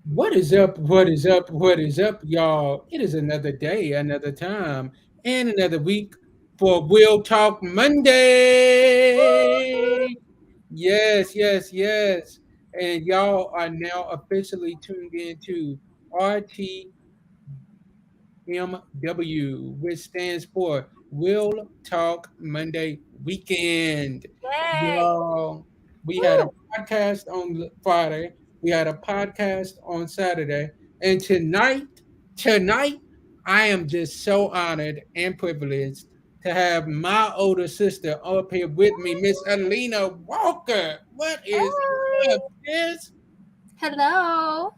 What is up? What is up? What is up, y'all? It is another day, another time, and another week for We'll Talk Monday. Yes, yes, yes. And y'all are now officially tuned into RT which stands for Will Talk Monday Weekend. Yay! Y'all, we had a Woo! podcast on Friday, we had a podcast on Saturday, and tonight, I am just so honored and privileged to have my older sister up here with me, Miss Alena Walker. What is up, Hi. sis? Hello.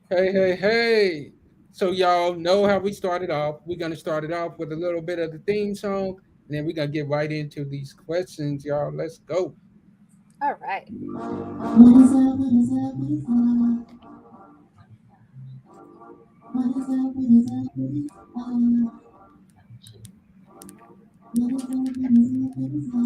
Hey, hey, hey. So y'all know how we started off. We're gonna start it off with a little bit of the theme song, and then we're gonna get right into these questions, y'all. Let's go. All right. What is up? What is up? What is up? What is up? What is up? What is up? What is up? What is up? What is up? What is up?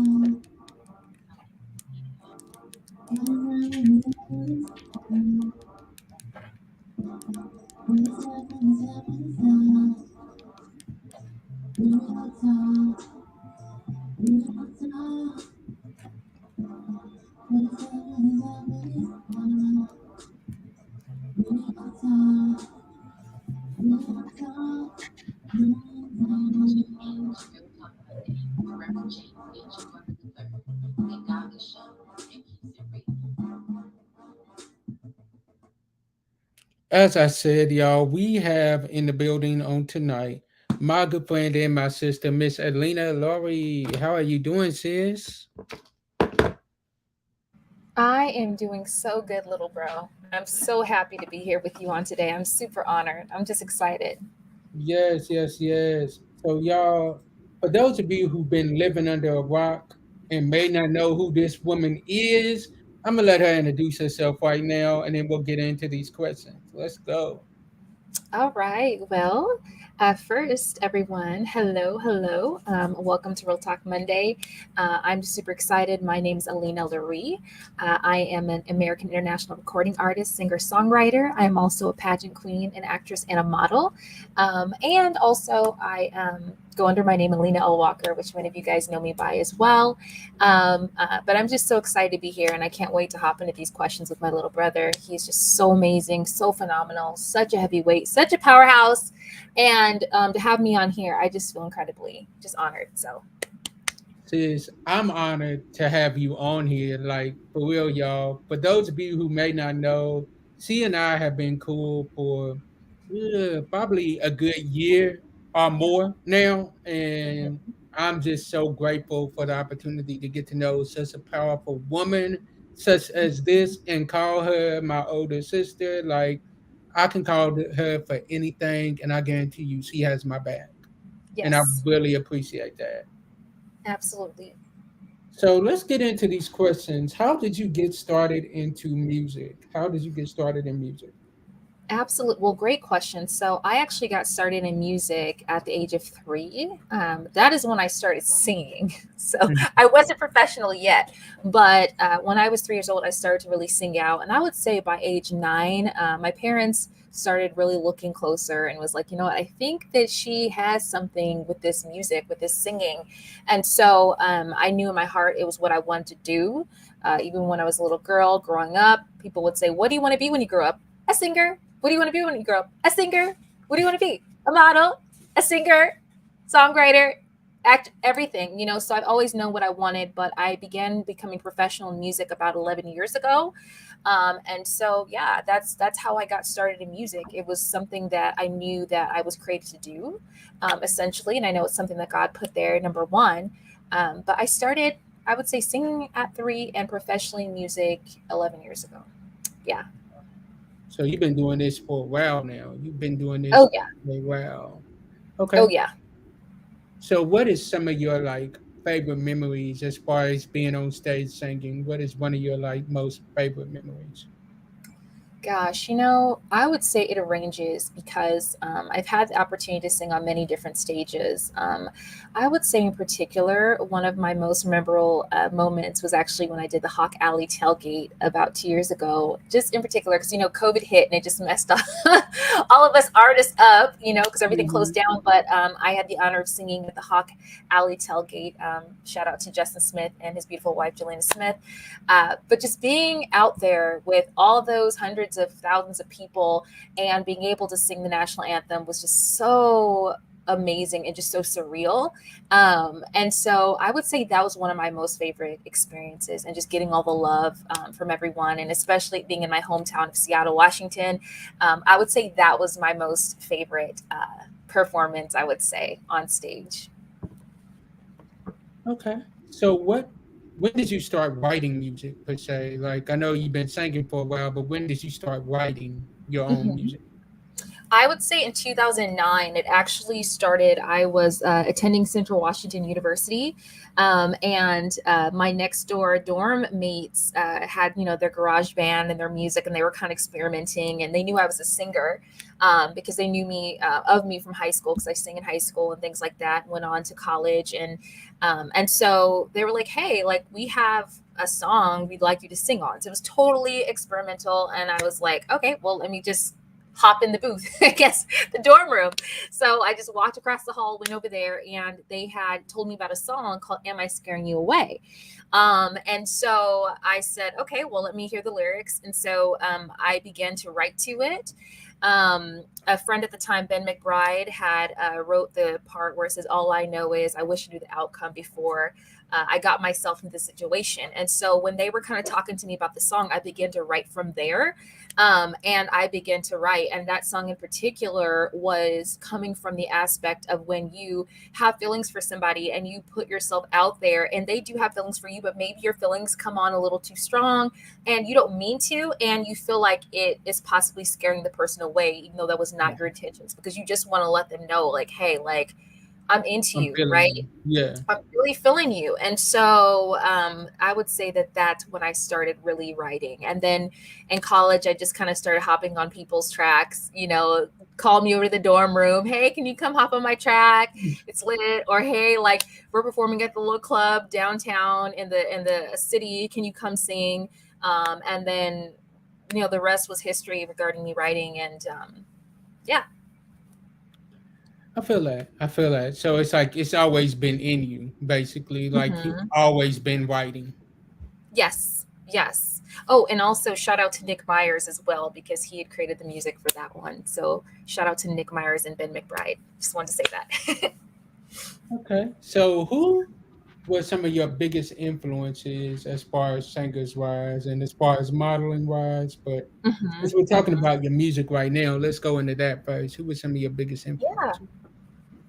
What is up? What is up? What is up? What is up? What is up? Real talk, real talk. What is up? What is up? What is up? Real talk, real talk, real talk. As I said, y'all, we have in the building on tonight my good friend and my sister, Miss Elena LARIE. How are you doing, sis? I am doing so good, little bro. I'm so happy to be here with you on today. I'm super honored. I'm just excited. Yes, yes, yes. So y'all, for those of you who've been living under a rock and may not know who this woman is, I'm gonna let her introduce herself right now, and then we'll get into these questions. Let's go. All right. Well, first, everyone, hello, hello. Welcome to Real Talk Monday. I'm super excited. My name is Alena LARIE. I am an American international recording artist, singer, songwriter. I am also a pageant queen, an actress, and a model. And also, I go under my name, Alena L. Walker, which many of you guys know me by as well. But I'm just so excited to be here, and I can't wait to hop into these questions with my little brother. He's just so amazing, so phenomenal, such a heavyweight, such a powerhouse. And to have me on here, I just feel incredibly just honored. So, Sis, I'm honored to have you on here. Like, for real, y'all. For those of you who may not know, she and I have been cool for probably a good year or more now. And I'm just so grateful for the opportunity to get to know such a powerful woman, such as this, and call her my older sister. Like, I can call her for anything, and I guarantee you she has my back. And I yes, really appreciate that. absolutely. So let's get into these questions. How did you get started into music? How did you get started in music? Absolutely. Well, great question. So, I actually got started in music at the age of 3. That is when I started singing. So, I wasn't professional yet, but when I was 3 years old, I started to really sing out. And I would say by age 9, my parents started really looking closer and was like, you know what, I think that she has something with this music, with this singing. And so I knew in my heart it was what I wanted to do. Even when I was a little girl growing up, people would say, what do you want to be when you grow up? A singer. What do you want to be when you grow up? A singer. What do you want to be? A model, a singer, songwriter, act, everything, you know. So I've always known what I wanted, but I began becoming professional in music about 11 years ago. And so, yeah, that's how I got started in music. It was something that I knew that I was created to do, essentially. And I know it's something that God put there, number one. But I started, I would say, singing at 3 and professionally in music 11 years ago. Yeah. So you've been doing this for a while now. You've been doing this Oh, yeah. for a while. Oh, Okay. yeah. So what is some of your like favorite memories as far as being on stage singing? What is one of your like most favorite memories? Gosh, I would say it arranges because I've had the opportunity to sing on many different stages. I would say, in particular, one of my most memorable moments was actually when I did the Hawk Alley tailgate about 2 years ago. Just in particular, because COVID hit and it just messed up all of us artists up, because everything closed Hmm. down. But I had the honor of singing at the Hawk Alley tailgate. Shout out to Justin Smith and his beautiful wife, Jelena Smith. But just being out there with all those hundreds of thousands of people and being able to sing the national anthem was just so amazing and just so surreal. And so I would say that was one of my most favorite experiences, and just getting all the love from everyone, and especially being in my hometown of Seattle, Washington. I would say that was my most favorite performance, I would say, on stage. Okay. So when did you start writing music per se? Like I know you've been singing for a while, but when did you start writing your own Mhm. music? I would say in 2009, it actually started. I was attending Central Washington University, and my next door dorm mates had, their garage band and their music, and they were kind of experimenting, and they knew I was a singer because they knew of me from high school because I sang in high school and things like that. Went on to college, and so they were like, "Hey, like we have a song we'd like you to sing on." So it was totally experimental, and I was like, "Okay, well, let me just hop in the booth," I guess, the dorm room. So I just walked across the hall, went over there, and they had told me about a song called "Am I Scaring You Away?" And so I said, okay, well, let me hear the lyrics. And so I began to write to it. A friend at the time, Ben McBride, had wrote the part where it says, "All I know is I wish I knew the outcome before I got myself into the situation." And so when they were kind of talking to me about the song, I began to write from there. And I began to write. And that song in particular was coming from the aspect of when you have feelings for somebody and you put yourself out there and they do have feelings for you, but maybe your feelings come on a little too strong and you don't mean to. And you feel like it is possibly scaring the person away, even though that was not your intentions, because you just want to let them know, like, hey, like, I'm into I'm you, feeling right? you. Yeah. I'm really feeling you. And so I would say that that's when I started really writing. And then in college, I just kind of started hopping on people's tracks, call me over to the dorm room. Hey, can you come hop on my track? It's lit. Or, hey, like we're performing at the little club downtown in the city. Can you come sing? And then, the rest was history regarding me writing. And yeah. I feel that. I feel that. So it's like it's always been in you, basically. Like you've Hmm. always been writing. Yes, yes. Oh, and also shout out to Nick Myers as well because he had created the music for that one. So shout out to Nick Myers and Ben McBride. Just wanted to say that. Okay. So who were some of your biggest influences as far as singers wise and as far as modeling wise? But Hmm. since we're talking Hmm. about your music right now, let's go into that first. Who were some of your biggest Yeah. influences?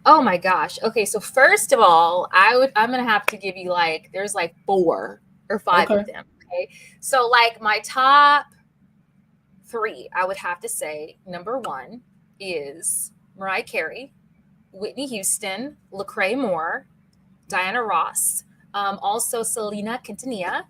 Oh my gosh. Okay, so first of all, I'm gonna have to give you like there's like 4 or 5 Okay. of them. Okay. So like my top three, I would have to say number one is Mariah Carey, Whitney Houston, Lecrae Moore, Diana Ross, also Selena Quintanilla,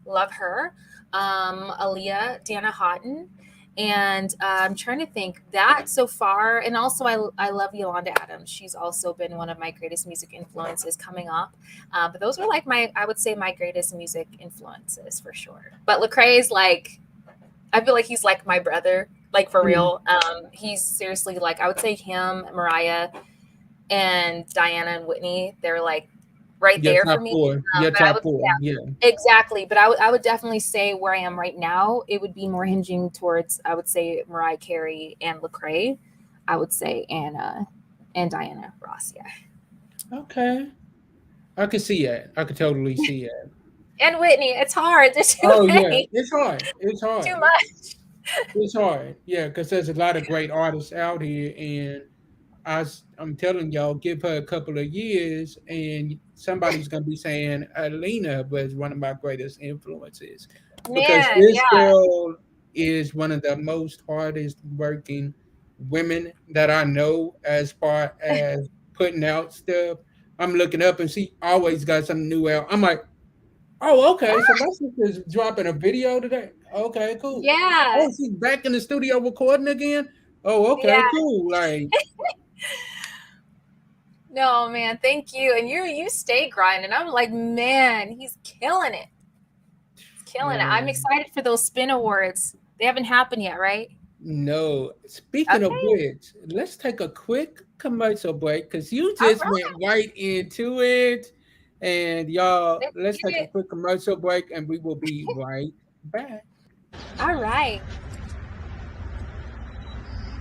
love her, Aaliyah, Dana Houghton, and I'm trying to think that so far. And also, I love Yolanda Adams. She's also been one of my greatest music influences coming up. But those are like I would say my greatest music influences for sure. But Lecrae is like, I feel like he's like my brother, like for Mhm. real. He's seriously like, I would say him, Mariah, and Diana and Whitney, they're like right Your there for top me. four. Your But I top would, four. yeah, Yeah. exactly. But I would definitely say where I am right now, it would be more hinging towards, I would say, Mariah Carey and Lecrae, I would say, and Diana Ross, yeah. Okay. I could see that. I could totally see that. And Whitney, it's hard. There's too Oh yeah. many, It's hard. It's too hard. much. It's hard. Yeah, because there's a lot of great artists out here, and I'm telling y'all, give her a couple of years, and somebody's gonna be saying Alena was one of my greatest influences, because Man, this yeah. girl is one of the most hardest working women that I know as far as putting out stuff. I'm looking up and she always got something new out. I'm like, Oh, okay. So my sister's dropping a video today. Okay, cool. Yeah, Oh, she's back in the studio recording again. Oh, okay, yeah. cool. Like, No, man, thank you. And you stay grinding. I'm like, man, he's killing it. He's killing it. I'm man, excited for those spin awards. They haven't happened yet, right? no. Speaking of Okay. which, let's take a quick commercial break because you All just went right. right into it. And y'all, Let's let's get take a it. quick commercial break and we will be right back. All right.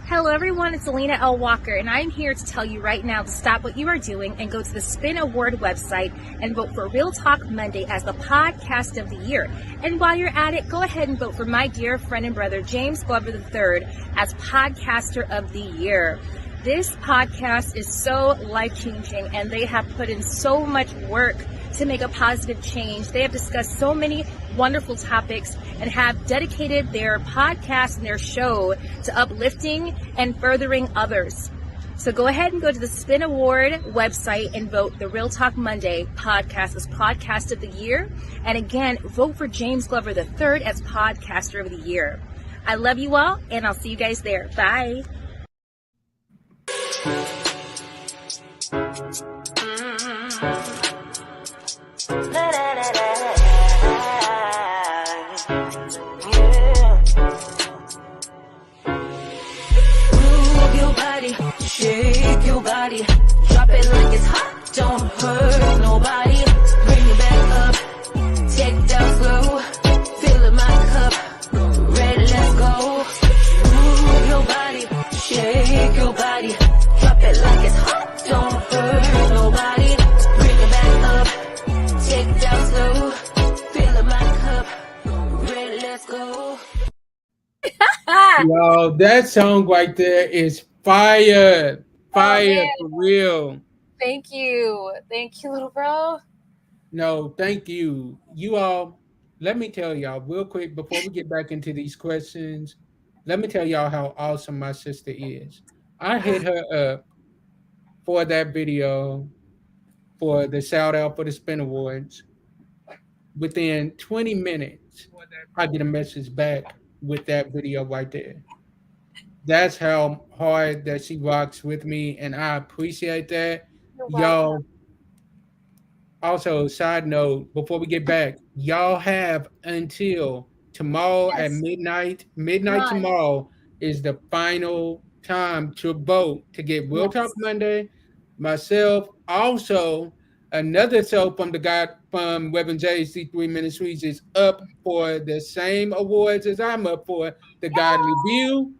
Hello, everyone. It's Alena L. Walker, and I'm here to tell you right now to stop what you are doing and go to the Spin Award website and vote for Real Talk Monday as the podcast of the year. And while you're at it, go ahead and vote for my dear friend and brother, James Glover III, as podcaster of the year. This podcast is so life-changing, and they have put in so much work to make a positive change. They have discussed so many wonderful topics and have dedicated their podcast and their show to uplifting and furthering others. So go ahead and go to the Spin Award website and vote the Real Talk Monday podcast as podcast of the year. And again, vote for James Glover III as podcaster of the year. I love you all, and I'll see you guys there. Bye. Move your body, shake your body, drop it like it's hot, don't hurt nobody. Bring it back up, take it down slow, fill up my cup, ready, let's go. Move your body, shake your body, drop it like it's hot, don't hurt nobody. Bring it back up, take it down slow, fill up my cup, ready, let's go. Yo, that song right there is fire. Oh, Fire man. for real. Thank you. Thank you, little bro. No, thank you. You all, let me tell y'all real quick before we get back into these questions. Let me tell y'all how awesome my sister is. I hit her up for that video for the shout out for the Spin Awards. Within 20 minutes, I get a message back with that video right there. That's how hard that she rocks with me, and I appreciate that. You're welcome. Y'all, also, side note, before we get back, y'all have until tomorrow at Yes. midnight. Midnight None. tomorrow is the final time to vote to get Real Talk Yes. Monday. Myself, also another show from the guy from Reverend JC 3 Ministries is up for the same awards as I'm up for. The Godly View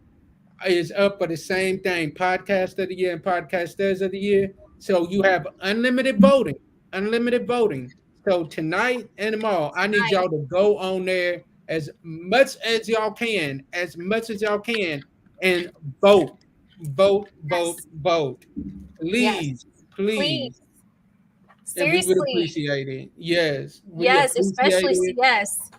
is up for the same thing, podcast of the year and podcasters of the year. So you have unlimited voting, unlimited voting. So tonight and tomorrow, I need Nice. y'all to go on there as much as y'all can, and vote, vote, vote, Yes. vote. Yes. Please, Please. please. And we would Seriously. appreciate it. Yes, we Yes. appreciate Especially it. yes.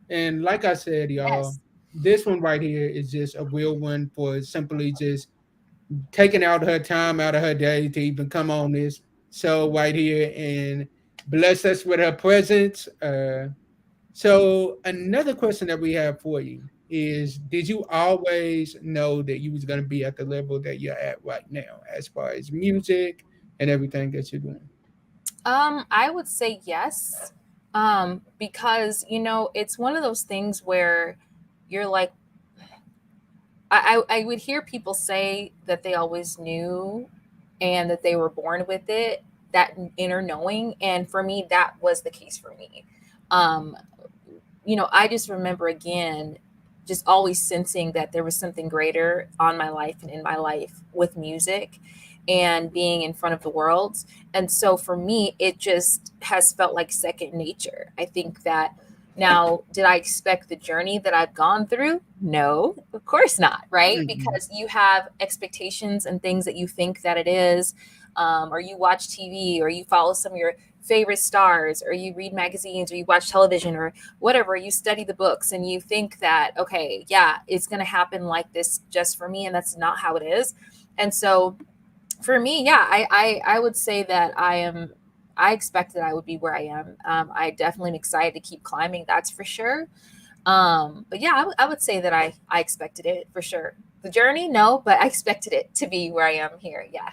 And like I said, y'all, Yes. this one right here is just a real one for simply just taking out her time out of her day to even come on this show right here and bless us with her presence. So another question that we have for you is: did you always know that you was going to be at the level that you're at right now, as far as music and everything that you're doing? I would say yes. Because it's one of those things where you're like, I would hear people say that they always knew and that they were born with it, that inner knowing. And for me, that was the case for me. Um, I just remember again, just always sensing that there was something greater on my life and in my life with music and being in front of the world. And so for me, it just has felt like second nature. I think that now, did I expect the journey that I've gone through? No, of course not, right? Mhm. Because you have expectations and things that you think that it is, or you watch TV, or you follow some of your favorite stars, or you read magazines, or you watch television, or whatever. You study the books, and you think that, okay, yeah, it's going to happen like this just for me, and that's not how it is. And so, for me, yeah, I would say that I expected I would be where I am. I definitely am excited to keep climbing. That's for sure. But yeah, I would say that I expected it for sure. The journey, no, but I expected it to be where I am here. Yeah.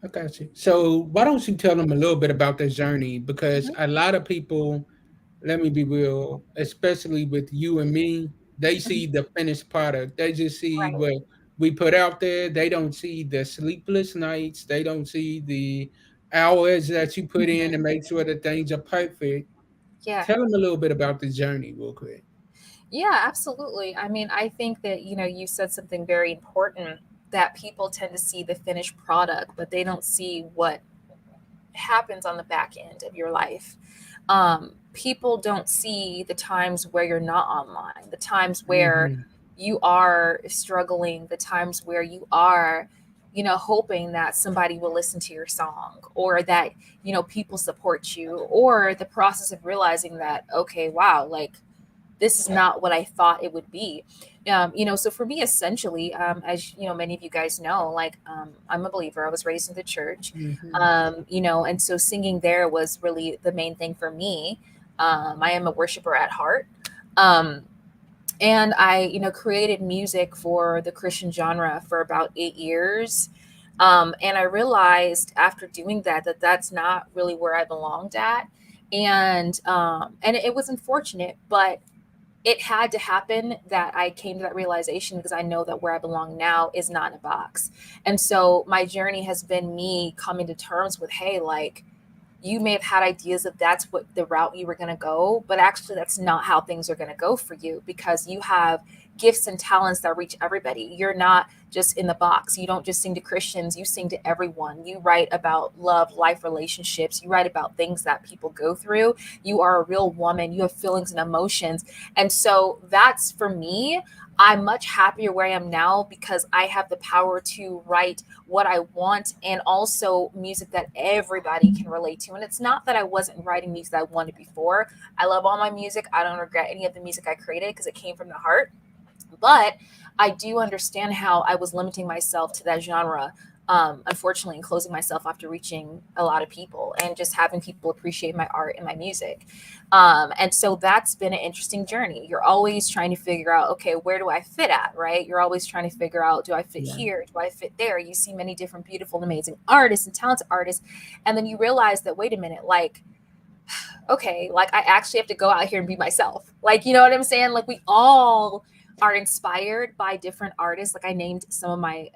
I got you. So why don't you tell them a little bit about the journey? Because Mhm. a lot of people, let me be real, especially with you and me, they Mhm. see the finished product. They just see Right. what we put out there. They don't see the sleepless nights. They don't see the hours that you put in to Mhm. make sure that things are perfect. Yeah. Tell them a little bit about the journey, real quick. Yeah, absolutely. I mean, I think that, you said something very important, that people tend to see the finished product, but they don't see what happens on the back end of your life. People don't see the times where you're not online, the times where Hmm. you are struggling, the times where you are, hoping that somebody will listen to your song, or that, people support you, or the process of realizing that, okay, wow, like this is not what I thought it would be. So for me, essentially, as many of you guys know, like, I'm a believer. I was raised in the church, Hmm. and so singing there was really the main thing for me. I am a worshiper at heart. Um, and I, created music for the Christian genre for about 8 years. And I realized after doing that, that that's not really where I belonged at. And it was unfortunate, but it had to happen that I came to that realization, because I know that where I belong now is not in a box. And so my journey has been me coming to terms with, hey, like, you may have had ideas of that's what the route you were going to go, but actually that's not how things are going to go for you, because you have gifts and talents that reach everybody. You're not just in the box. You don't just sing to Christians, you sing to everyone. You write about love, life, relationships. You write about things that people go through. You are a real woman. You have feelings and emotions. And so that's, for me, I'm much happier where I am now, because I have the power to write what I want, and also music that everybody can relate to. And it's not that I wasn't writing music that I wanted before. I love all my music. I don't regret any of the music I created, because it came from the heart. But I do understand how I was limiting myself to that genre, unfortunately, and closing myself after reaching a lot of people and just having people appreciate my art and my music. And so that's been an interesting journey. You're always trying to figure out, okay, where do I fit at, right? You're always trying to figure out, do I fit Right. here? Do I fit there? You see many different beautiful and amazing artists and talented artists. And then you realize that, wait a minute, like, okay, like I actually have to go out here and be myself. Like, you know what I'm saying? Like, we all are inspired by different artists. Like, I named some of my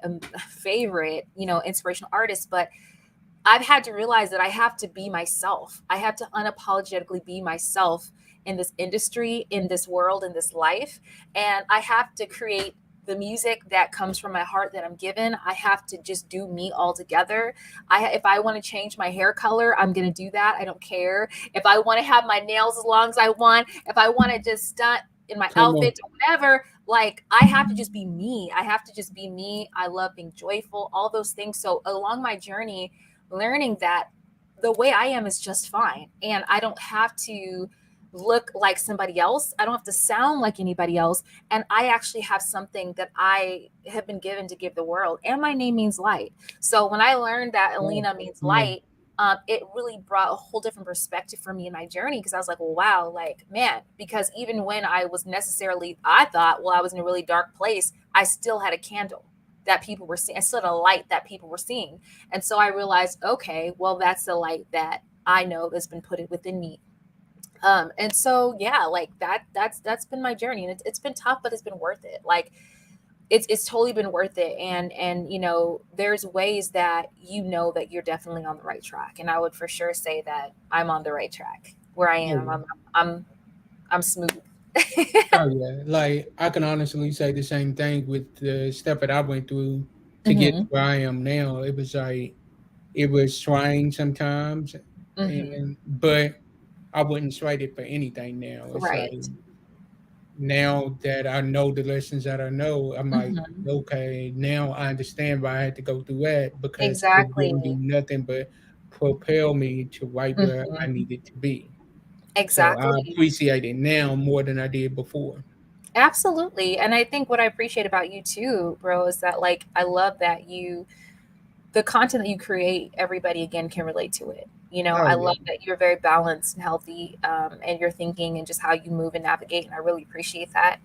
favorite, inspirational artists, but I've had to realize that I have to be myself. I have to unapologetically be myself in this industry, in this world, in this life. And I have to create the music that comes from my heart that I'm given. I have to just do me all together. If I want to change my hair color, I'm going to do that. I don't care. If I want to have my nails as long as I want, if I want to just stunt in my Come on. outfits or whatever, like, I have to just be me. I have to just be me. I love being joyful, all those things. So along my journey, learning that the way I am is just fine. And I don't have to look like somebody else. I don't have to sound like anybody else. And I actually have something that I have been given to give the world. And my name means light. So when I learned that Oh, Elena means come on. light, it really brought a whole different perspective for me in my journey, because I was like, well, wow, like, man, because even when I was necessarily, I thought, well, I was in a really dark place, I still had a candle that people were seeing. I still had a light that people were seeing. And so I realized, okay, well, that's the light that I know has been put within me. And so, yeah, like that's been my journey, and it's been tough, but it's been worth it. Like, it's totally been worth it. And there's ways that that you're definitely on the right track. And I would for sure say that I'm on the right track where I Oh, am. yeah. I'm I'm smooth. Oh yeah, like I can honestly say the same thing with the stuff that I went through to get to Hmm. where I am now. It was like it was trying sometimes, Hmm. and but I wouldn't trade it for anything now. It's like Right. now that I know the lessons that I know, I'm like, Hmm. okay, now I understand why I had to go through that because it Exactly. didn't do nothing but propel me to right where I Hmm. needed to be. So I Exactly. appreciate it now more than I did before. Absolutely. And I think what I appreciate about you too, bro, is that, like, I love that the content that you create, everybody again can relate to it. Oh I yeah. love that you're very balanced and healthy, and your thinking and just how you move and navigate. And I really appreciate that,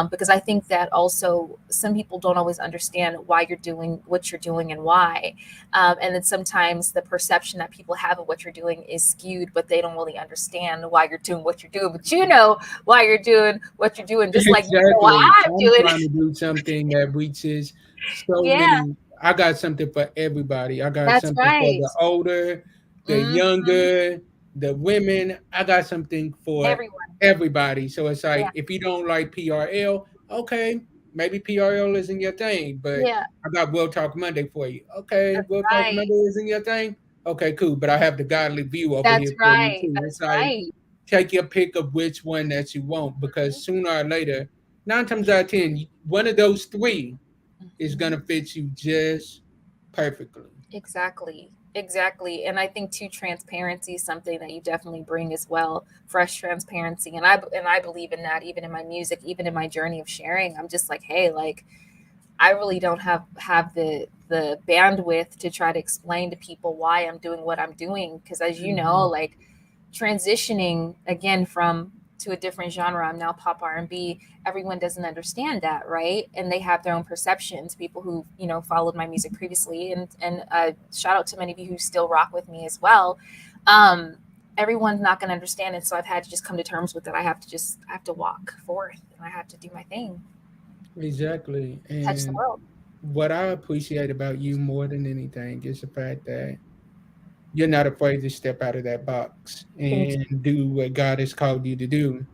because I think that also some people don't always understand why you're doing what you're doing and why. And then sometimes the perception that people have of what you're doing is skewed, but they don't really understand why you're doing what you're doing. But why you're doing what you're doing, just like why Exactly. I'm I'm doing. trying to do something that reaches so Yeah, many. I got something for everybody. I got that's something for right. the older, the Hmm. younger, the women. I got something for Everyone. everybody. So it's Yeah, like if you don't like PRL, okay, maybe PRL isn't your thing, but yeah, I got Will Talk Monday for you. Okay, that's Will Talk right. Monday isn't your thing. Okay, cool. But I have the godly view over That's here for you right. too. It's That's like right. take your pick of which one that you want because Mhm, sooner or later, 9 times out of 10, one of those three is going to mhm. fit you just perfectly. Exactly. Exactly. And I think too, transparency is something that you definitely bring as well. Fresh transparency. And I believe in that even in my music, even in my journey of sharing. I'm just like, hey, like I really don't have the bandwidth to try to explain to people why I'm doing what I'm doing. Because as you know, Mhm. like transitioning again from to a different genre, I'm now pop R&B. Everyone doesn't understand that, right? And they have their own perceptions. People who followed my music previously, and shout out to many of you who still rock with me as well. Um, Everyone's not going to understand it, so I've had to just come to terms with it. I have to walk forth, and I have to do my thing, Exactly. touch the And world. what I appreciate about you more than anything is the fact that you're not afraid to step out of that box Thank and do what God has called you to do.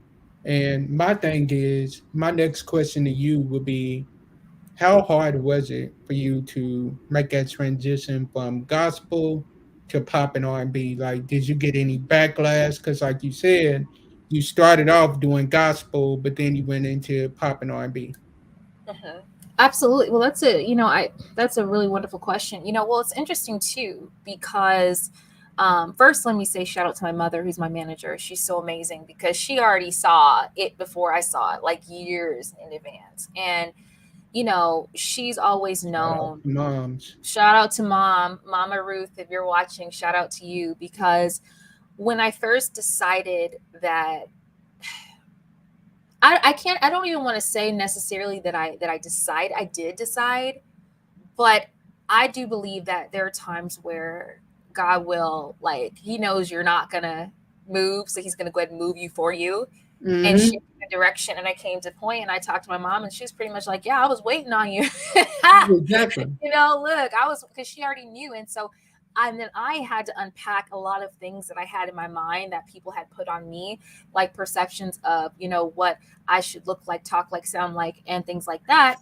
And my thing is, my next question to you would be, how hard was it for you to make that transition from gospel to pop and R&B? Like, did you get any backlash? Because, like you said, you started off doing gospel, but then you went into pop and R&B. you. Absolutely. Well, that's a really wonderful question. Well, it's interesting too because first, let me say shout out to my mother, who's my manager. She's so amazing because she already saw it before I saw it, like years in advance. And she's always Shout out known. to moms. Shout out to Mama Ruth, if you're watching. Shout out to you because when I first decided that I can't, I don't even want to say necessarily I did decide, but I do believe that there are times where God will, like, he knows you're not gonna move, so he's gonna go ahead and move you for you and Hmm. shift the direction. And I came to a point and I talked to my mom and she was pretty much like, yeah, I was waiting on you. Exactly. Look, I was, because she already knew. And so and then I had to unpack a lot of things that I had in my mind that people had put on me, like perceptions of, what I should look like, talk like, sound like, and things like that.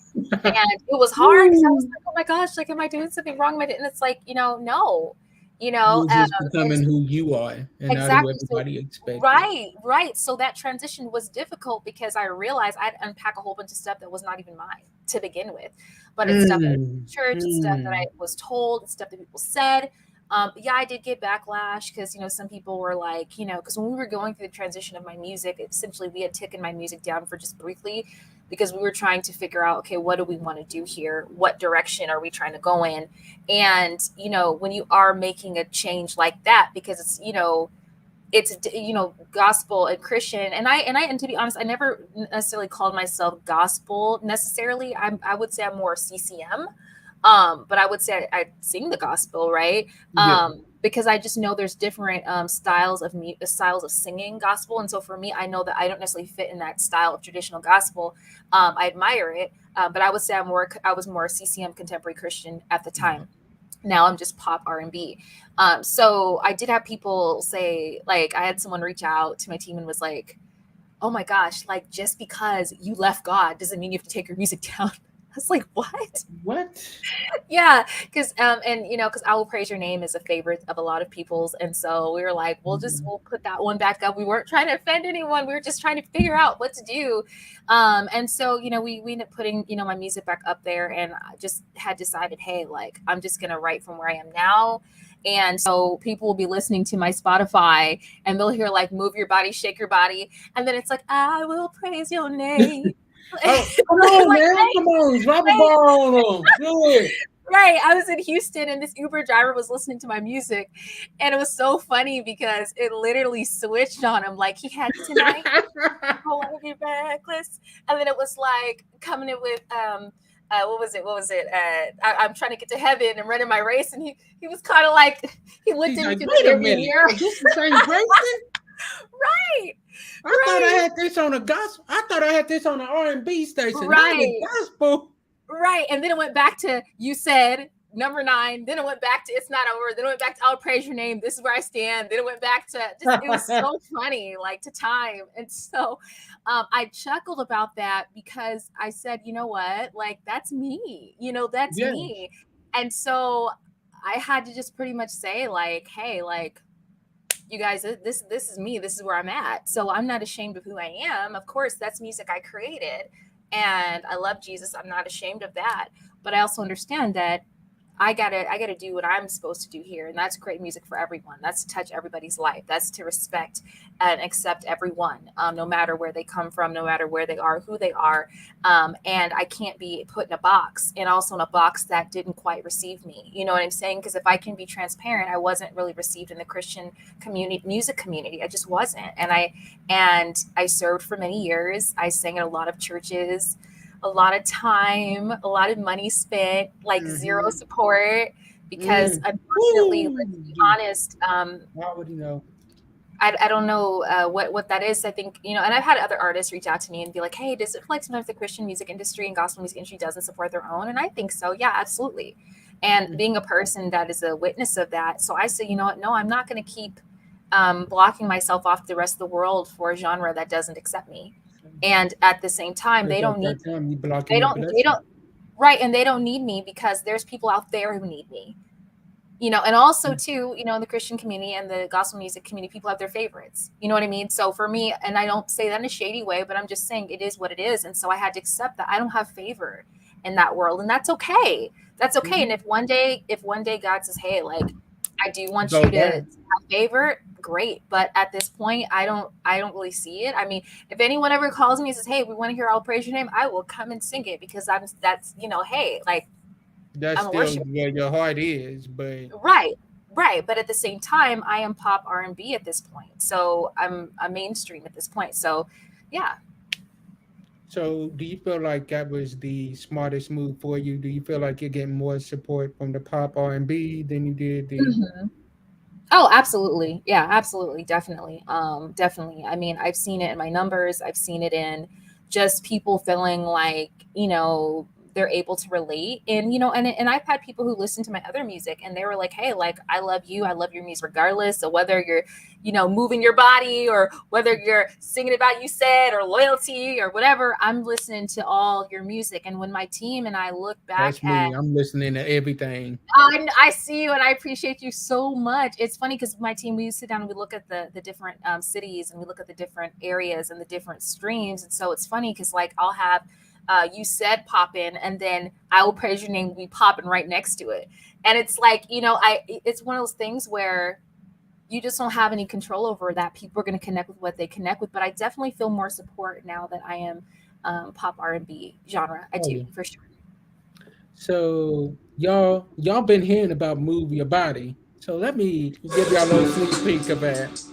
And it was hard because I was Woo. like, oh my gosh, like, am I doing something wrong? And it's like, no, You're just and becoming who you are and not who exactly. So, everybody expected. right, right. So that transition was difficult because I realized I had to unpack a whole bunch of stuff that was not even mine to begin with. But it's stuff at Mm, church, it's stuff that I mm. was told, it's stuff that people said. Yeah, I did get backlash because, some people were like, because when we were going through the transition of my music, essentially we had taken my music down for just briefly because we were trying to figure out, okay, what do we want to do here? What direction are we trying to go in? And, when you are making a change like that, because it's gospel and Christian, and to be honest, I never necessarily called myself gospel necessarily. I would say I'm more CCM, but I would say I sing the gospel, right? Yeah. Because I just know there's different styles of singing gospel, and so for me, I know that I don't necessarily fit in that style of traditional gospel. I admire it, but I would say I was more CCM, contemporary Christian at the time. Now I'm just pop R&B. So I did have people say, like, I had someone reach out to my team and was like, oh my gosh, like, just because you left God doesn't mean you have to take your music down. I was like, what? What? Yeah, because and because I Will Praise Your Name is a favorite of a lot of people's, and so we were like, Mhm. we'll put that one back up. We weren't trying to offend anyone. We were just trying to figure out what to do. And so we ended up putting my music back up there, and I just had decided, hey, like, I'm just gonna write from where I am now. And so people will be listening to my Spotify and they'll hear like move your body, shake your body, and then it's like, I will praise your name. Oh, come on, Like, man. Come on. Drop a ball on them. Do it. Right. I was in Houston and this Uber driver was listening to my music. And it was so funny because it literally switched on him. Like he had tonight, I want to be reckless. And then it was like coming in with what was it? I'm trying to get to heaven and running my race. And he was kind of like he looked at me through the rearview mirror. Is this the same person? Right. I thought I had this on a gospel. I thought I had this on an R&B station. Right. Not the gospel. Right. And then it went back to you said number 9. Then it went back to it's not over. Then it went back to I'll praise your name. This is where I stand. Then it went back to just, it was so funny, like to time. And so I chuckled about that because I said, you know what? Like that's me. That's me. And so I had to just pretty much say like, hey, like you guys, this is me. This is where I'm at. So I'm not ashamed of who I am. Of course, that's music I created. And I love Jesus. I'm not ashamed of that. But I also understand that I gotta do what I'm supposed to do here. And that's create music for everyone. That's to touch everybody's life. That's to respect and accept everyone, no matter where they come from, no matter where they are, who they are. And I can't be put in a box, and also in a box that didn't quite receive me. You know what I'm saying? Because if I can be transparent, I wasn't really received in the Christian community, music community. I just wasn't. And I served for many years. I sang in a lot of churches. A lot of time, a lot of money spent, like zero support, because unfortunately, let's be honest, Why would you know? I don't know what that is. I think, and I've had other artists reach out to me and be like, hey, does it feel like sometimes the Christian music industry and gospel music industry doesn't support their own? And I think so. Yeah, absolutely. And being a person that is a witness of that. So I say, you know what? No, I'm not going to keep blocking myself off the rest of the world for a genre that doesn't accept me. And at the same time, they don't need right. And they don't need me because there's people out there who need me, and also too, in the Christian community and the gospel music community, people have their favorites, you know what I mean? So for me, and I don't say that in a shady way, but I'm just saying it is what it is. And so I had to accept that I don't have favor in that world, and that's okay. That's okay. And if one day God says, hey, like, I do want you to have favor, great. But at this point, I don't really see it. I mean, if anyone ever calls me and says, hey, we want to hear I'll praise your name, I will come and sing it because that's hey, like that's I'm still where your heart is, but right. But at the same time, I am pop R&B at this point. So I'm a mainstream at this point. So yeah. So do you feel like that was the smartest move for you? Do you feel like you're getting more support from the pop R&B than you did the Oh, absolutely. Yeah, absolutely. Definitely. Definitely. I mean, I've seen it in my numbers. I've seen it in just people feeling like, they're able to relate. And, and I've had people who listen to my other music and they were like, hey, like, I love you. I love your music regardless. So whether you're, moving your body or whether you're singing about you said or loyalty or whatever, I'm listening to all your music. And when my team and I look back That's me. I'm listening to everything. I see you and I appreciate you so much. It's funny because my team, we sit down and we look at the different cities and we look at the different areas and the different streams. And so it's funny because like I'll have you said pop in and then I will praise your name will be popping right next to it. And it's like, it's one of those things where you just don't have any control over that. People are going to connect with what they connect with. But I definitely feel more support now that I am pop R&B genre. I do, for sure. So y'all been hearing about Move Your Body. So let me give y'all a little sneak peek of that.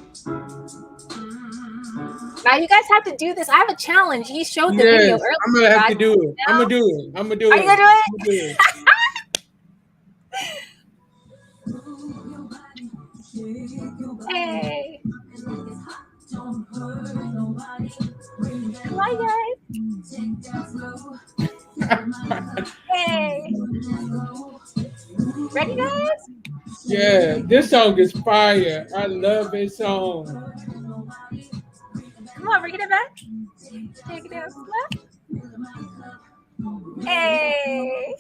Now you guys have to do this. I have a challenge. He showed the video earlier. I'm gonna have to do it. I'm gonna do it. Are you gonna do it? Hey. Come on, guys. Hey. Ready, guys? Yeah, this song is fire. I love this song. Come on, bring it back. Take it down left. Hey.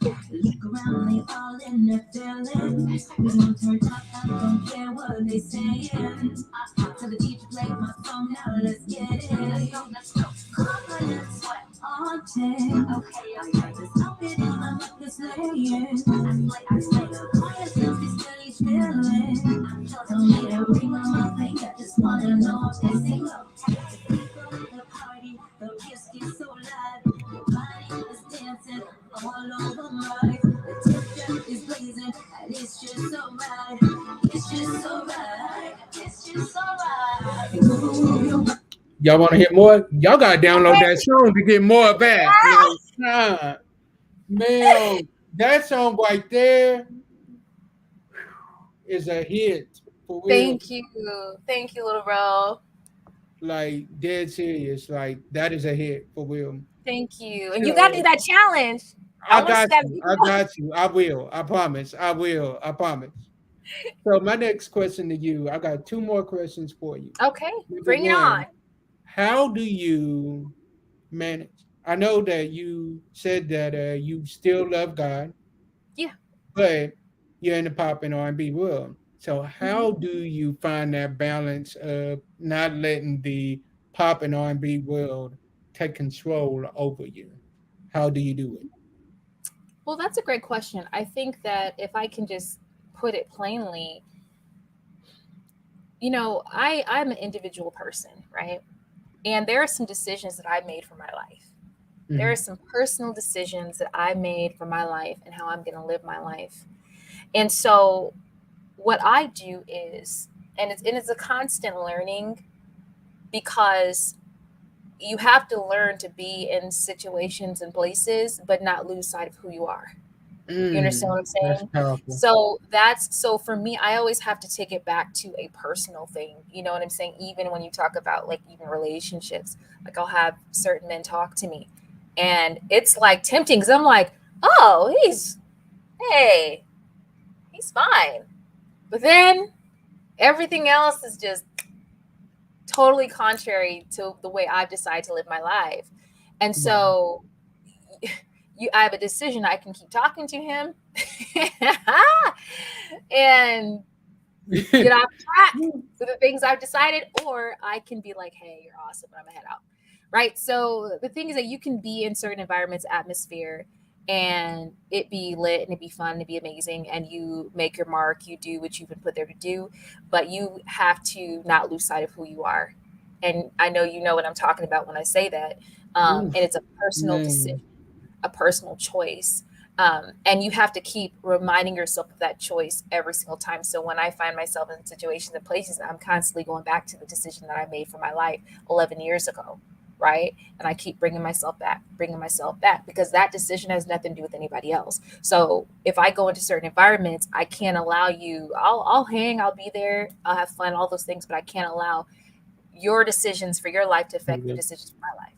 Look around, they all in their feelings. We gon' turn up, I don't care what they saying. Tell the DJ play my song, now let's get it. Let's go. Confidence, sweat on 10. Okay. Just up it in my neck is laying. I say the quiet feels be still each feeling. Don't need a ring on my finger, just wanna know if they sing up. The party, the risk is so loud. Y'all want to hear more? Y'all gotta download that song to get more of that. Like, nah, man, that song right there is a hit for real. Thank you. Thank you, little bro. Like dead serious. Like that is a hit for real. Thank you. And you got to do So that challenge. I I want to see got that you. I video. got you. I will. I promise. I will. I promise. So my next question to you, I got two more questions for you. Okay, Number bring it on. one, how do you manage? I know that you said that you still love God, Yeah. but you're in the pop and R&B world. So Mhm. how do you find that balance of not letting the pop and R&B world take control over you? How do you do it? Well, that's a great question. I think that if I can just put it plainly, I'm an individual person, right? And there are some decisions that I made for my life. There are Mhm. some personal decisions that I made for my life and how I'm going to live my life. And so what I do is, and it's a constant learning, because you have to learn to be in situations and places but not lose sight of who you are. You understand what I'm That's saying? powerful. So for me, I always have to take it back to a personal thing. You know what I'm saying? Even when you talk about like even relationships, like I'll have certain men talk to me, and it's like tempting because I'm like, oh, hey, he's fine, but then everything else is just totally contrary to the way I've decided to live my life. And Right. so I have a decision. I can keep talking to him and get off track with the things I've decided, or I can be like, hey, you're awesome, but I'm gonna head out. Right. So the thing is that you can be in certain environments, atmosphere, and it be lit and it be fun and it be amazing, and you make your mark, you do what you've been put there to do, but you have to not lose sight of who you are. And I know you know what I'm talking about when I say that. Oof, And it's a personal decision, man. a personal choice. And you have to keep reminding yourself of that choice every single time. So when I find myself in situations and places, I'm constantly going back to the decision that I made for my life 11 years ago, right? And I keep bringing myself back, because that decision has nothing to do with anybody else. So if I go into certain environments, I can't allow you. I'll hang, I'll be there, I'll have fun, all those things, but I can't allow your decisions for your life to affect the decisions for my life.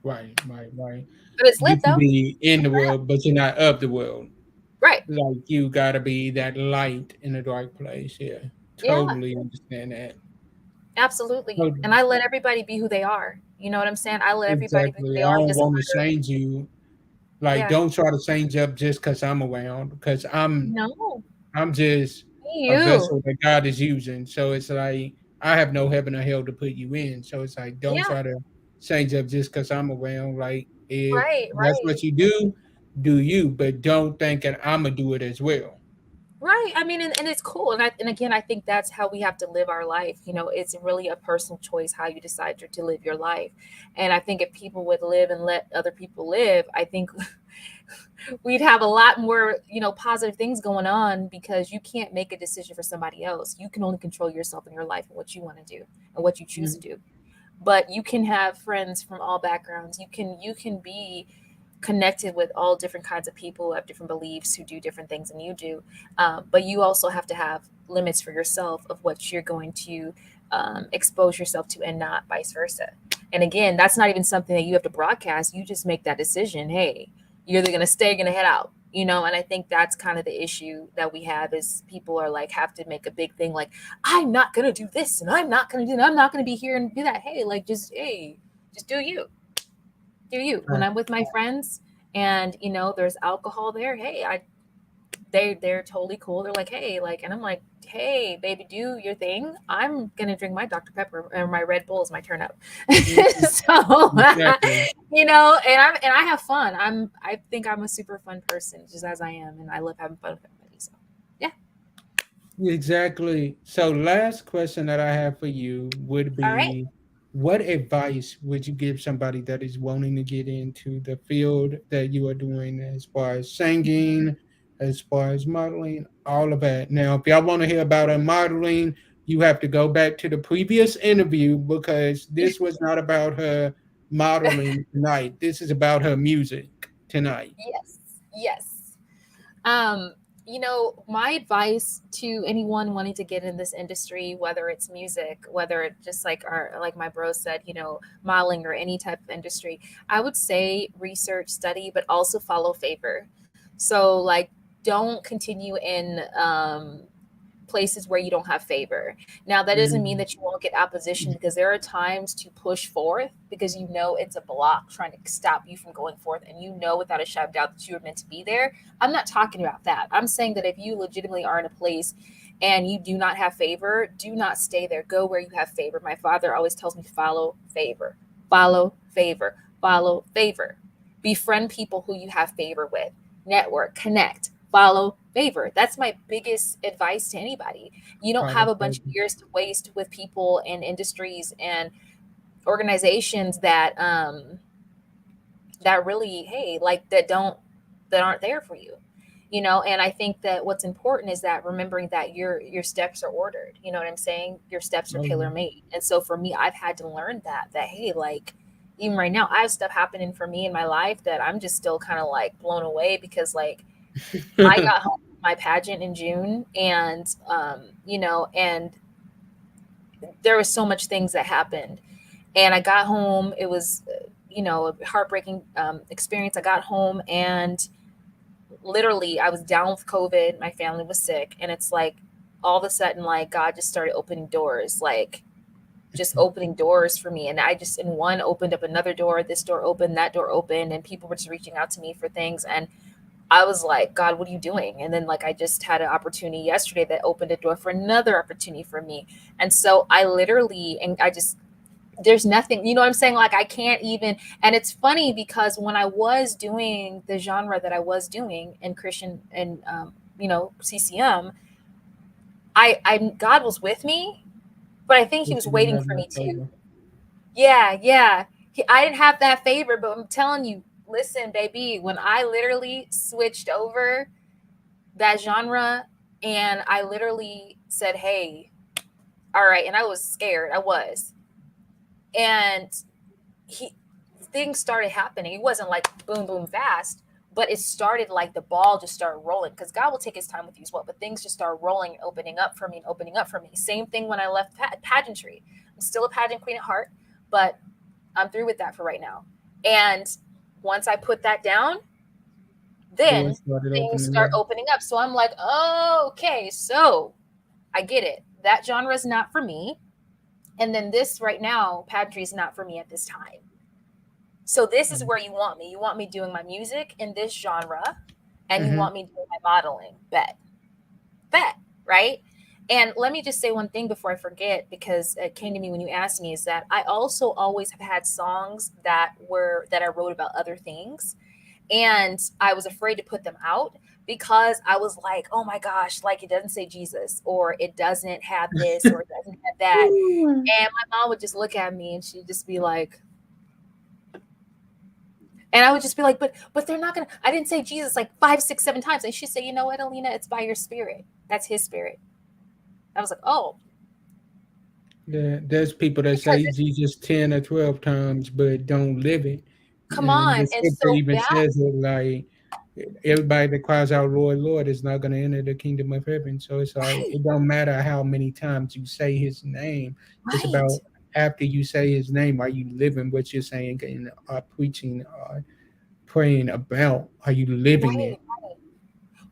Right, right, right. But it's You lit can though. be in the world, but you're not of the world. Right. Like you gotta be that light in a dark place. Yeah, Yeah. totally understand that. Absolutely. And Totally. I let everybody be who they are. You know what I'm saying? I let everybody be who Exactly. they I are don't just want to under. change you. Like, Yeah. don't try to change up just because I'm around. Because No. I'm just Me, a you. vessel that God is using. So it's like I have no heaven or hell to put you in. So it's like don't Yeah. try to change up just because I'm around. Like if Right. that's Right. what you do you. But don't think that I'm gonna do it as well. Right. I mean, and it's cool. And again, I think that's how we have to live our life. It's really a personal choice how you decide to live your life. And I think if people would live and let other people live, I think we'd have a lot more, positive things going on, because you can't make a decision for somebody else. You can only control yourself and your life and what you want to do and what you choose to Mm, do. But you can have friends from all backgrounds. You can be connected with all different kinds of people who have different beliefs, who do different things than you do. But you also have to have limits for yourself of what you're going to expose yourself to, and not vice versa. And again, that's not even something that you have to broadcast. You just make that decision. Hey, you're either going to stay or going to head out. And I think that's kind of the issue that we have, is people are like, have to make a big thing like, I'm not going to do this and I'm not going to do that. I'm not going to be here and do that. Hey, like, just do you. Do you. When right. I'm with my friends and there's alcohol there, hey, they're totally cool. They're like, hey, like, and I'm like, hey, baby, do your thing. I'm gonna drink my Dr. Pepper, or my Red Bull is my turn up. Mm, So exactly. and I have fun. I think I'm a super fun person, just as I am, and I love having fun with everybody. So yeah. Exactly. So, last question that I have for you would All right. be what advice would you give somebody that is wanting to get into the field that you are doing as far as singing, as far as modeling, all of that? Now, if y'all want to hear about her modeling, you have to go back to the previous interview because this was not about her modeling tonight. This is about her music tonight. Yes, yes. Um, my advice to anyone wanting to get in this industry, whether it's music, whether it just like my bro said, modeling or any type of industry, I would say research, study, but also follow favor. So like don't continue in places where you don't have favor. Now, that doesn't mean Mm, that you won't get opposition because there are times to push forth because it's a block trying to stop you from going forth, and without a shadow of doubt that you were meant to be there. I'm not talking about that. I'm saying that if you legitimately are in a place and you do not have favor, do not stay there. Go where you have favor. My father always tells me follow favor, follow favor, follow favor. Befriend people who you have favor with, network, connect, follow favor. That's my biggest advice to anybody. You don't have follow a bunch of favor. years to waste with people and industries and organizations that really, hey, like that aren't there for you. And I think that what's important is that remembering that your steps are ordered. You know what I'm saying? Your steps are Oh, tailor made. And so for me, I've had to learn that hey, like even right now, I have stuff happening for me in my life that I'm just still kind of like blown away because like I yeah. got home from my pageant in June, and and there was so much things that happened. And I got home. It was, a heartbreaking experience. I got home, and literally, I was down with COVID. My family was sick, and it's like all of a sudden, like God just started opening doors, like just opening doors for me. And I just in one opened up another door. This door opened, that door opened, and people were just reaching out to me for things. And I was like, God, what are you doing? And then like I just had an opportunity yesterday that opened a door for another opportunity for me. And so I literally and I just there's nothing, you know what I'm saying? Like I can't even, and it's funny because when I was doing the genre that I was doing in Christian and CCM, I God was with me, but I think he This was is waiting for another me too. favor. Yeah, yeah. I didn't have that favor, but I'm telling you, listen, baby, when I literally switched over that genre and I literally said, hey, all right, and I was scared. I was. And he things started happening. It wasn't like boom, boom, fast, but it started like the ball just started rolling because God will take his time with you as well. But things just started rolling and opening up for me and opening up for me. Same thing when I left pageantry. I'm still a pageant queen at heart, but I'm through with that for right now. And once I put that down, then Doors started things opening start up. opening up. So I'm like, oh, okay, so I get it. That genre is not for me. And then this right now, pageantry is not for me at this time. So this is where you want me. You want me doing my music in this genre, and you Mm-hmm. want me doing my modeling. Bet, right? And let me just say one thing before I forget, because it came to me when you asked me, is that I also always have had songs that I wrote about other things, and I was afraid to put them out because I was like, oh my gosh, like it doesn't say Jesus, or it doesn't have this, or it doesn't have that. And my mom would just look at me and she'd just be like, and I would just be like, but they're not gonna. I didn't say Jesus like 5, 6, 7 times. And she'd say, you know what, Alena, it's by your spirit. That's his spirit. I was like, oh, Yeah, there's people that because say it's Jesus 10 or 12 times but don't live it. come And the on. And scripture so even that says it like everybody that cries out, Lord, Lord, is not going to enter the kingdom of heaven. So it's like, right, it don't matter how many times you say his name. It's right, about after you say his name, are you living what you're saying and preaching, praying about? Are you living it? right.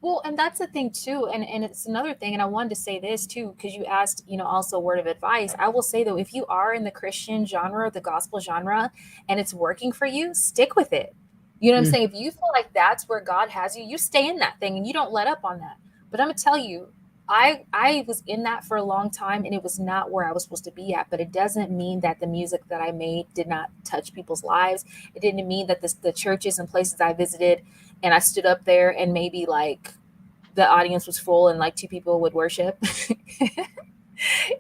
Well, and that's the thing too, and it's another thing, and I wanted to say this too, because you asked, also a word of advice. I will say though, if you are in the Christian genre, the gospel genre, and it's working for you, stick with it. You know what I'm Mm, saying? If you feel like that's where God has you, you stay in that thing and you don't let up on that. But I'm gonna tell you, I was in that for a long time and it was not where I was supposed to be at. But it doesn't mean that the music that I made did not touch people's lives. It didn't mean that the churches and places I visited and I stood up there and maybe like the audience was full and like two people would worship.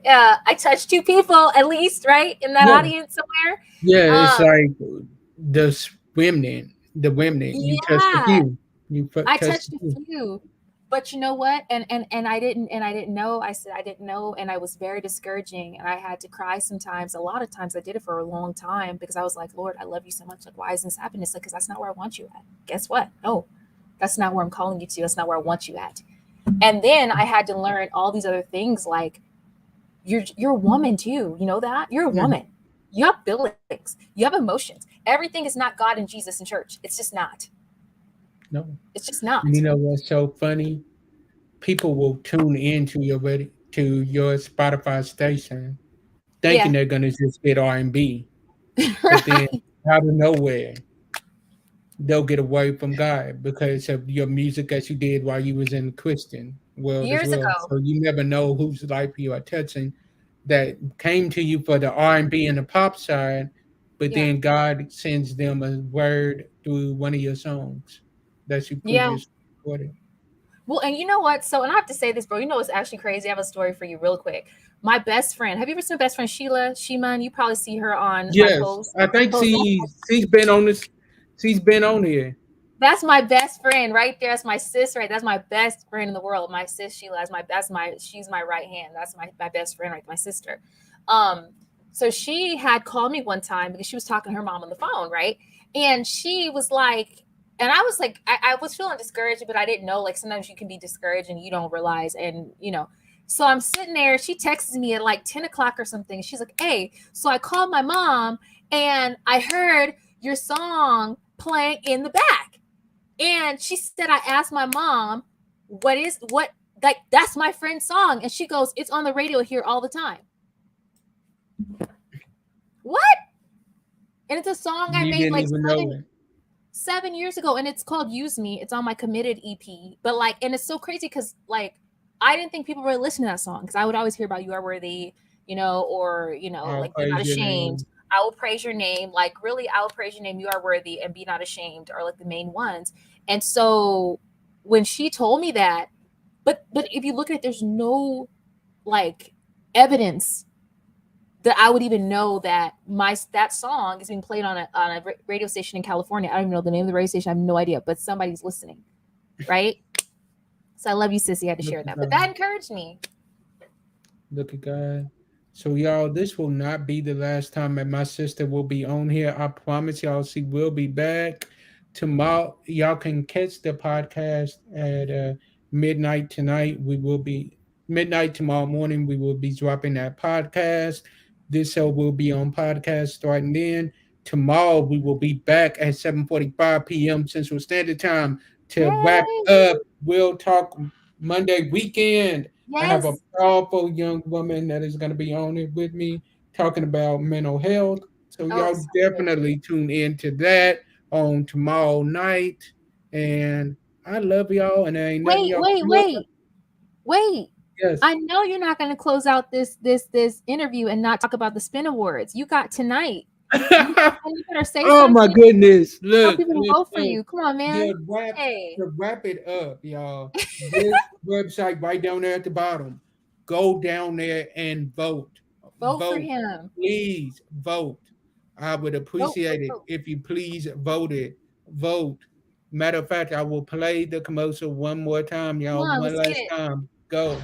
Yeah, I touched two people at least, right, in that yeah. audience somewhere. Yeah, it's Um, like the remnant, you touched a yeah, few. You I touched touched a a few. few. But you know what? And I didn't know. I said I didn't know, and I was very discouraging, and I had to cry sometimes. A lot of times I did it for a long time because I was like, Lord, I love you so much. Like, why is this happening? It's like, because that's not where I want you at. Guess what? No, that's not where I'm calling you to. That's not where I want you at. And then I had to learn all these other things like you're a woman too. You know that? You're a Mhm. woman. You have feelings. You have emotions. Everything is not God and Jesus and church. It's just not. No. It's just And you not. know what's so funny? People will tune into your Spotify station thinking Yeah. they're gonna just get R&B, but then Right. out of nowhere they'll get away from God because of your music that you did while you was in the Christian world as Years well. ago. So you never know whose life you are touching that came to you for the R&B and the pop side, but Yeah. then God sends them a word through one of your songs that you Yeah. previously recorded. Well, and you know what? So, and I have to say this, bro. You know what's actually crazy? I have a story for you, real quick. My best friend. Have you ever seen my best friend Sheila Shiman? You probably see her on my Yes, post. I think Post. she's been on this. She's been on here. That's my best friend right there. That's my sis, right? That's my best friend in the world. My sis Sheila. That's my she's my right hand. That's my best friend, right? My sister. Um, so she had called me one time because she was talking to her mom on the phone, right? And she was like, and I was like, I was feeling discouraged, but I didn't know. Like sometimes you can be discouraged and you don't realize, and you know. So I'm sitting there. She texts me at like 10 o'clock or something. She's like, "Hey, so I called my mom and I heard your song playing in the back." And she said, I asked my mom, what, like, that's my friend's song. And she goes, it's on the radio here all the time. What? And it's a song I You made didn't like even know seven, it. 7 years ago. And it's called Use Me. It's on my Committed EP. But like, and it's so crazy because like, I didn't think people really listen to that song because I would always hear about You Are Worthy, or, I'll like Be Not praise your Ashamed. name. I will praise your name. Like, really, I will praise your name. You are worthy and Be Not Ashamed are like the main ones. And so when she told me that, but if you look at it, there's no like evidence that I would even know that my that song is being played on a radio station in California. I don't even know the name of the radio station. I have no idea, but somebody's listening, right? So I love you, sissy. I had to Look share at that, but that God. encouraged me. Look at God. So y'all, this will not be the last time that my sister will be on here. I promise y'all, she will be back tomorrow. Y'all can catch the podcast at midnight tonight. We will be midnight tomorrow morning. We will be dropping that podcast. This show will be on podcast starting then. Tomorrow we will be back at 7:45 p.m. Central Standard Time to wrap Yay! up. We'll talk Monday weekend. I have a Yes. powerful young woman that is going to be on it with me talking about mental health. So Oh, y'all so good. definitely tune into that on tomorrow night. And I love y'all, and there ain't nothing Wait, y'all wait, can do about wait, wait. it. Yes. I know you're not going to close out this interview and not talk about the Spin Awards. You got tonight. You better say Oh my something. goodness! Tell Look, people to look, vote for look. you. Come on, Yeah, man. Hey, to wrap it up, y'all. This website right down there at the bottom. Go down there and vote. vote for Vote. him. Please vote. I would Vote, vote, appreciate it vote. if you please voted. Vote. Matter of fact, I will play the commercial one more time, Come y'all. on, One let's get last it. time. Go.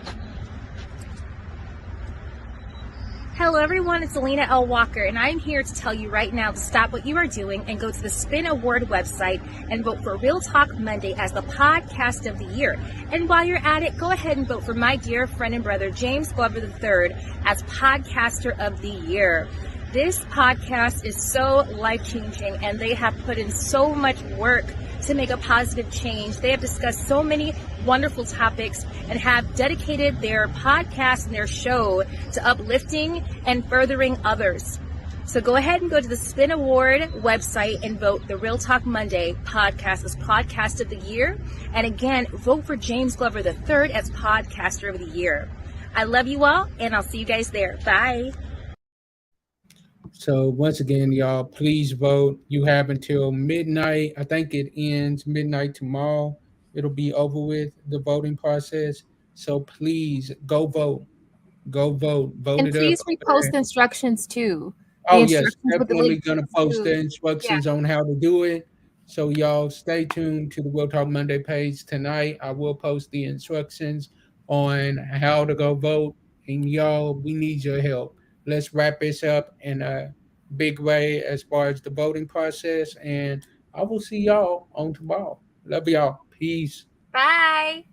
Hello, everyone. It's Alena L. Walker, and I'm here to tell you right now to stop what you are doing and go to the Spin Award website and vote for Real Talk Monday as the podcast of the year. And while you're at it, go ahead and vote for my dear friend and brother, James Glover III, as podcaster of the year. This podcast is so life-changing, and they have put in so much work to make a positive change. They have discussed so many wonderful topics and have dedicated their podcast and their show to uplifting and furthering others. So go ahead and go to the Spin Award website and vote the Real Talk Monday podcast as podcast of the year. And again, vote for James Glover III as podcaster of the year. I love you all, and I'll see you guys there. Bye. So once again, y'all, please vote. You have until midnight. I think it ends midnight tomorrow. It'll be over with the voting process. So please go vote. Go vote. Vote And it up please over repost there. the instructions too. The Oh yes, instructions with the definitely link gonna to post the yeah. instructions on how to do it. So y'all stay tuned to the We'll Talk Monday page tonight. I will post the instructions on how to go vote. And y'all, we need your help. Let's wrap this up in a big way as far as the voting process. And I will see y'all on tomorrow. Love y'all. Peace. Bye.